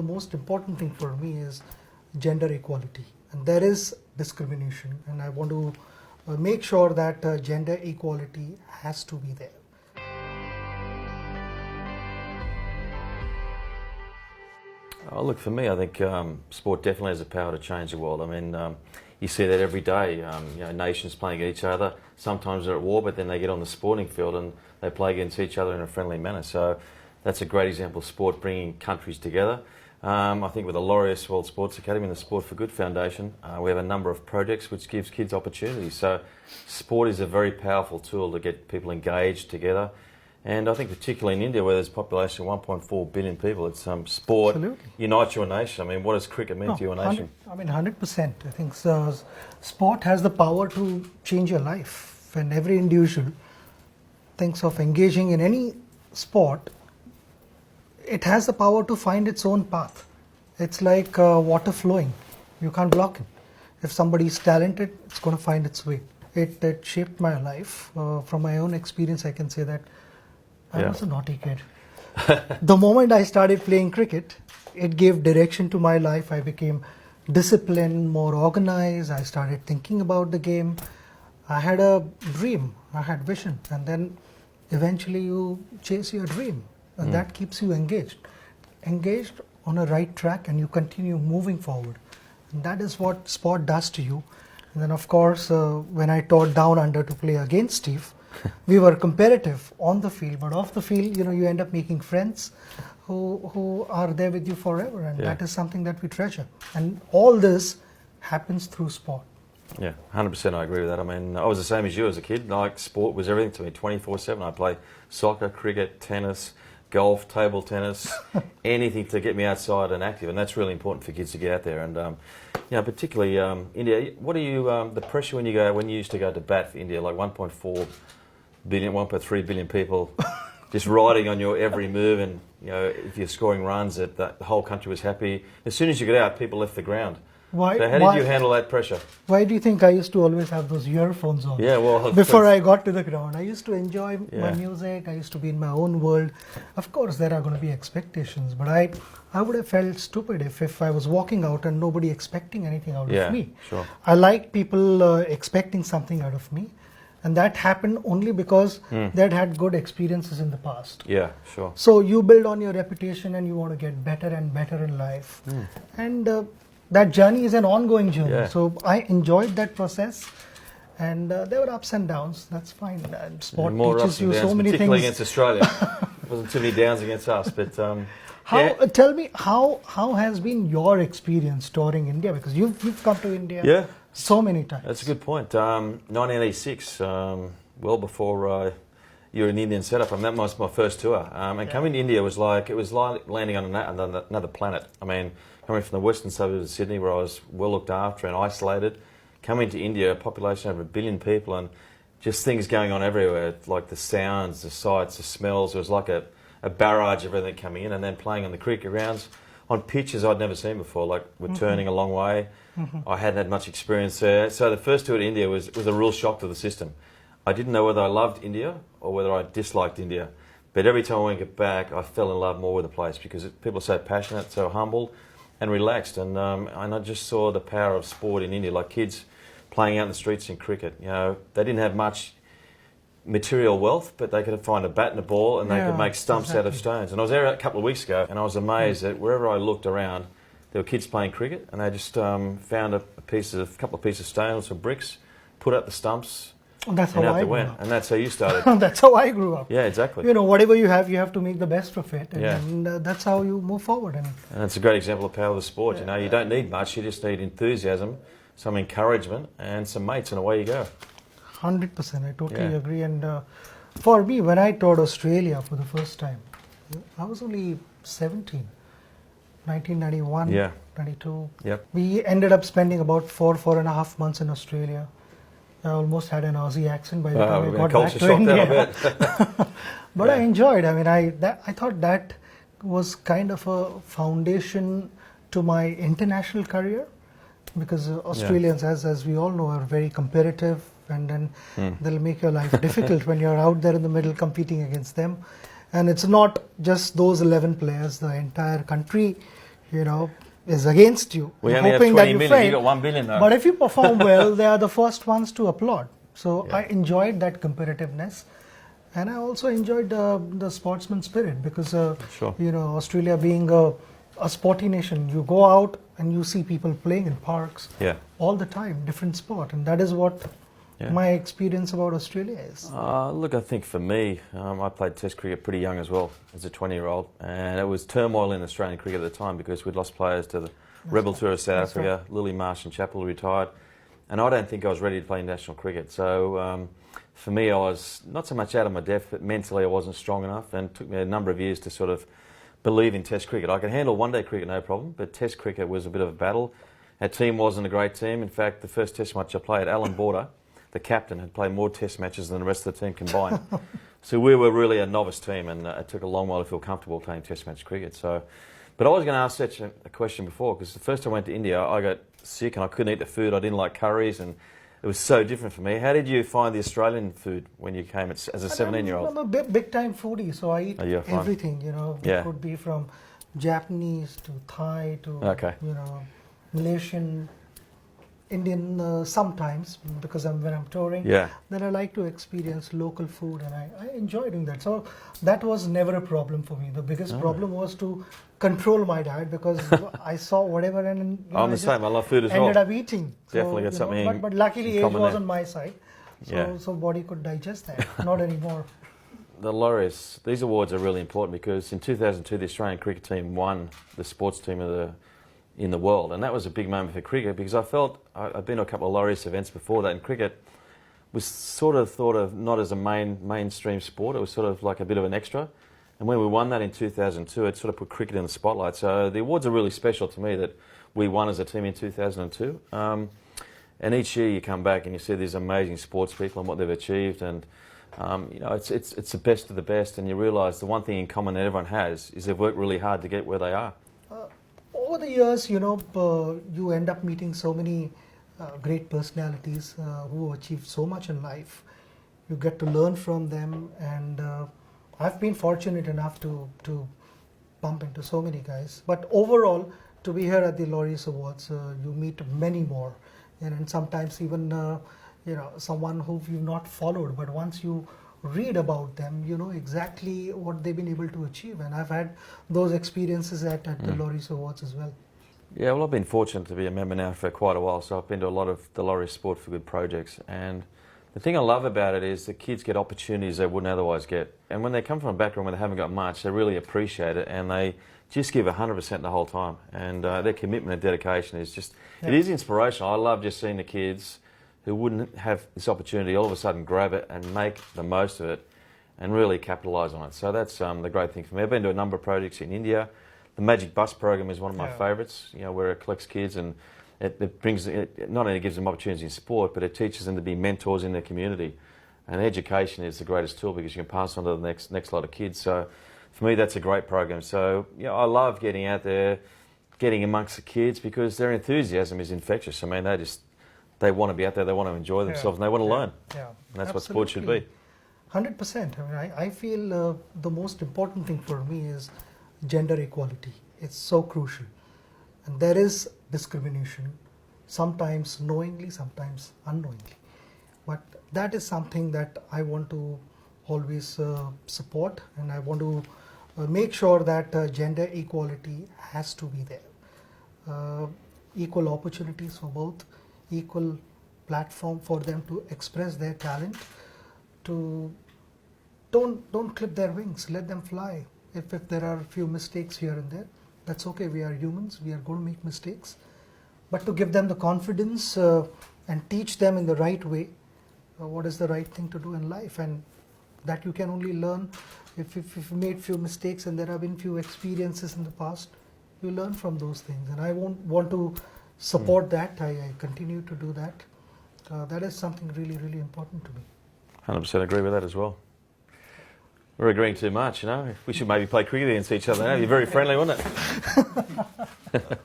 most important thing for me is gender equality. And there is discrimination, and I want to make sure that gender equality has to be there. Oh, look, for me, I think sport definitely has the power to change the world. I mean, you see that every day. Nations playing against each other. Sometimes they're at war, but then they get on the sporting field and they play against each other in a friendly manner. So that's a great example of sport bringing countries together. I think with the Laureus World Sports Academy and the Sport for Good Foundation, we have a number of projects which gives kids opportunities. So sport is a very powerful tool to get people engaged together. And I think particularly in India, where there's a population of 1.4 billion people, it's sport Absolutely. unites your nation. I mean, what does cricket mean to your nation? 100%. I think sport has the power to change your life. When every individual thinks of engaging in any sport, it has the power to find its own path. It's like water flowing. You can't block it. If somebody is talented, it's going to find its way. It shaped my life. From my own experience, I can say that I was a naughty kid. The moment I started playing cricket, it gave direction to my life. I became disciplined, more organized. I started thinking about the game. I had a dream. I had vision. And then eventually you chase your dream. And that keeps you engaged on a right track, and you continue moving forward. And that is what sport does to you. And then, of course, when I taught down under to play against Steve, we were competitive on the field, but off the field, you end up making friends who are there with you forever, and that is something that we treasure. And all this happens through sport. Yeah, 100% I agree with that. I mean, I was the same as you as a kid. Like, sport was everything to me, 24/7. I play soccer, cricket, tennis, golf, table tennis, anything to get me outside and active, and that's really important for kids to get out there. And particularly India. What are you the pressure when you used to go to bat for India, like 1.4 billion, 1.3 billion people, just riding on your every move, and if you're scoring runs, that the whole country was happy. As soon as you get out, people left the ground. So how did you handle that pressure? Why do you think I used to always have those earphones on? Yeah, well, before I got to the ground, I used to enjoy my music. I used to be in my own world. Of course, there are going to be expectations, but I would have felt stupid if I was walking out and nobody expecting anything out of me. Sure. I like people expecting something out of me, and that happened only because they'd had good experiences in the past. Yeah, sure. So you build on your reputation, and you want to get better and better in life, and that journey is an ongoing journey. Yeah. So I enjoyed that process, and there were ups and downs. That's fine. Sport teaches you so many things. Particularly against Australia. Wasn't too many downs against us, but tell me how has been your experience touring India, because you've come to India so many times. That's a good point. 1986, well before you're in the Indian setup, and that was my first tour. And coming to India was like landing on another planet. I mean, coming from the western suburbs of Sydney, where I was well looked after and isolated, coming to India, a population of over 1 billion people, and just things going on everywhere, like the sounds, the sights, the smells. It was like a barrage of everything coming in, and then playing on the cricket grounds on pitches I'd never seen before, like we're turning a long way. I hadn't had much experience there. So the first tour to India was a real shock to the system. I didn't know whether I loved India or whether I disliked India. But every time I went back, I fell in love more with the place, because people are so passionate, so humble and relaxed. And I just saw the power of sport in India, like kids playing out in the streets in cricket. They didn't have much material wealth, but they could find a bat and a ball, and they could make stumps out of stones. And I was there a couple of weeks ago, and I was amazed that wherever I looked around, there were kids playing cricket, and they just found a couple of pieces of stone or some bricks, put out the stumps, that's how I grew up. And that's how you started. That's how I grew up. Yeah, exactly. Whatever you have to make the best of it, and that's how you move forward. And it's a great example of the power of the sport. You don't need much, you just need enthusiasm, some encouragement, and some mates, and away you go. 100%, I totally agree. And for me, when I toured Australia for the first time, I was only 17, 1991, 92. Yep. We ended up spending about 4.5 months in Australia. I almost had an Aussie accent by the time I got back to India. But I enjoyed. I mean, I thought that was kind of a foundation to my international career, because Australians, as we all know, are very competitive, and then they'll make your life difficult when you're out there in the middle competing against them. And it's not just those 11 players, the entire country, is against you. We You're only have hoping 20 that you million, fail. you got 1 billion though. But if you perform well, they are the first ones to applaud. So Yeah. I enjoyed that competitiveness, and I also enjoyed the sportsman spirit because Sure. Australia being a sporty nation, you go out and you see people playing in parks Yeah. all the time, different sport, and that is what Yeah. my experience about Australia is. Look, I think for me, I played Test cricket pretty young as well, as a 20-year-old, and it was turmoil in Australian cricket at the time because we'd lost players to the Rebel Tour of South That's Africa, Lily Marsh and Chappell retired, and I don't think I was ready to play international cricket. So for me, I was not so much out of my depth, but mentally I wasn't strong enough, and it took me a number of years to sort of believe in Test cricket. I could handle one-day cricket, no problem, but Test cricket was a bit of a battle. Our team wasn't a great team. In fact, the first Test match I played, Alan Border, the captain, had played more Test matches than the rest of the team combined. So we were really a novice team, and it took a long while to feel comfortable playing Test match cricket. But I was going to ask Sach a question before, because the first time I went to India, I got sick and I couldn't eat the food. I didn't like curries, and it was so different for me. How did you find the Australian food when you came as a 17-year-old? I'm a big time foodie, so I eat Oh, you're fine. everything. Yeah. It could be from Japanese to Thai to Okay. Malaysian, Indian sometimes because when I'm touring. Yeah. Then I like to experience local food, and I enjoy doing that. So that was never a problem for me. The biggest problem was to control my diet because I saw whatever and I'm the same. I love food as well. ended up eating. Definitely got something But luckily in age common was there. on my side, Yeah. so body could digest that. Not anymore. The laureates, these awards are really important because in 2002 the Australian cricket team won the sports team in the world, and that was a big moment for cricket because I felt I'd been to a couple of laureates events before that, and cricket was sort of thought of not as a mainstream sport. It was sort of like a bit of an extra, and when we won that in 2002, it sort of put cricket in the spotlight. So the awards are really special to me that we won as a team in 2002. And each year you come back and you see these amazing sports people and what they've achieved, and it's the best of the best, and you realise the one thing in common that everyone has is they've worked really hard to get where they are. Over the years, you end up meeting so many great personalities who achieved so much in life. You get to learn from them, and I've been fortunate enough to bump into so many guys. But overall, to be here at the Laureus Awards, you meet many more, and sometimes even someone who you've not followed, but once you read about them, you know exactly what they've been able to achieve. And I've had those experiences at the Laureus Awards as well. Yeah, well, I've been fortunate to be a member now for quite a while, so I've been to a lot of the Laureus Sport for Good projects, and the thing I love about it is that kids get opportunities they wouldn't otherwise get, and when they come from a background where they haven't got much, they really appreciate it, and they just give 100% the whole time, and their commitment and dedication is just, it is inspirational. I love just seeing the kids who wouldn't have this opportunity all of a sudden grab it and make the most of it and really capitalise on it. So that's the great thing for me. I've been to a number of projects in India. The Magic Bus program is one of my favourites, where it collects kids and it not only gives them opportunities in sport, but it teaches them to be mentors in their community. And education is the greatest tool because you can pass on to the next lot of kids. So for me, that's a great program. So I love getting out there, getting amongst the kids because their enthusiasm is infectious. I mean, they want to be out there, they want to enjoy themselves, and they want to learn. Yeah, and that's what sport should be. 100%. I mean, I feel the most important thing for me is gender equality. It's so crucial. And there is discrimination, sometimes knowingly, sometimes unknowingly. But that is something that I want to always support, and I want to make sure that gender equality has to be there. Equal opportunities for both, equal platform for them to express their talent, to don't clip their wings, let them fly. If there are a few mistakes here and there, that's okay. We are humans, we are going to make mistakes, but to give them the confidence and teach them in the right way what is the right thing to do in life, and that you can only learn if you made few mistakes and there have been few experiences in the past. You learn from those things, and I want to support that. I continue to do that. That is something really, really important to me. 100% agree with that as well. We're agreeing too much, We should maybe play cricket against each other now. You're very friendly, wouldn't it?